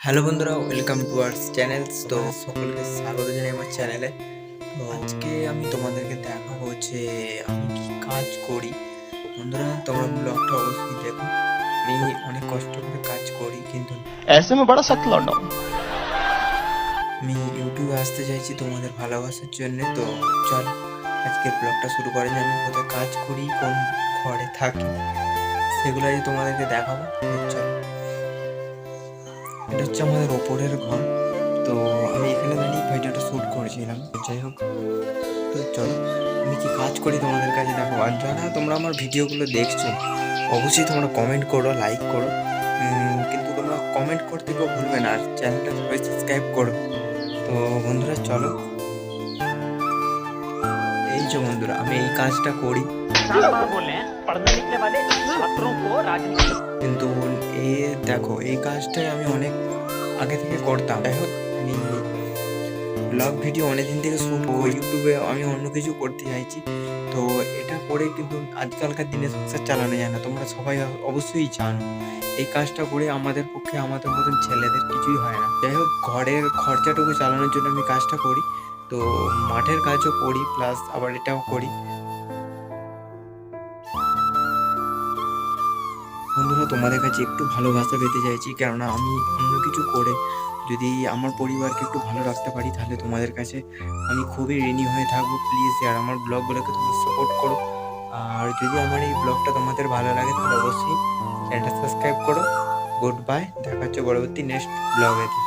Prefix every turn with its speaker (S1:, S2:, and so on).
S1: Hello বন্ধুরা, welcome to our channels. তো সকলকে স্বাগত জানাই আমার চ্যানেলে। তো আজকে আমি তোমাদেরকে দেখাবো যে আমি কি কাজ করি। বন্ধুরা, তোমরা ব্লগটা অবশ্যই দেখো। আমি অনেক কষ্ট করে কাজ করি, কিন্তু
S2: ऐसे में बड़ा सख्त लौंडा हूं।
S1: আমি ইউটিউবে আসতে চাইছি তোমাদের ভালোবাসার জন্য। তো চল আজকের ব্লগটা শুরু করে যে আমি কোথায় কাজ করি, কোন ঘরে থাকি, সেগুলো আজ তোমাদেরকে দেখাবো। তো চল, এটা হচ্ছে আমাদের ওপরের ঘর। তো আমি এখানে দাঁড়িয়ে ভিডিওটা শ্যুট করেছিলাম। যাই হোক, তো চলো আমি কি কাজ করি তোমাদের কাছে দেখো। আর যারা তোমরা আমার ভিডিওগুলো দেখছো, অবশ্যই তোমরা কমেন্ট করো, লাইক করো, কিন্তু তোমরা কমেন্ট করতে কেউ ভুলবে না। আর চ্যানেলটা সবাই সাবস্ক্রাইব করো। তো বন্ধুরা চলো, এই যে বন্ধুরা আমি এই কাজটা করি,
S3: बार बोल रहे हैं पढ़ने लिखने वाले छात्रों को राजनीति
S1: কিন্তু এ দেখো এই কাজটাই আমি অনেক আগে থেকে করতাম। যাই হোক, আমি ব্লগ ভিডিও অনেকদিন থেকে শ্যুট করি, ইউটিউবে আমি অন্য কিছু করতে চাইছি। তো এটা করে কিন্তু আজকালকার দিনে সংসার চালানো যায় না, তোমরা সবাই অবশ্যই জানো। এই কাজটা করে আমাদের পক্ষে, আমাদের মতন ছেলেদের কিছুই হয় না। যাই হোক, ঘরের খরচাটুকু চালানোর জন্য আমি কাজটা করি। তো মাঠের কাজও করি, প্লাস আবার এটাও করি। বন্ধুরা, তোমাদের কাছে একটু ভালোবাসা পেতে চাইছি, কেননা আমি অন্য কিছু করে যদি আমার পরিবারকে একটু ভালো রাখতে পারি, তাহলে তোমাদের কাছে আমি খুবই ঋণী হয়ে থাকবো। প্লিজ আর আমার ব্লগগুলোকে তুমি সাপোর্ট করো। আর যদি আমার এই ব্লগটা তোমাদের ভালো লাগে, তাহলে অবশ্যই চ্যানেলটা সাবস্ক্রাইব করো। গুড বাই, দেখা হচ্ছে পরবর্তী নেক্সট ব্লগেতে।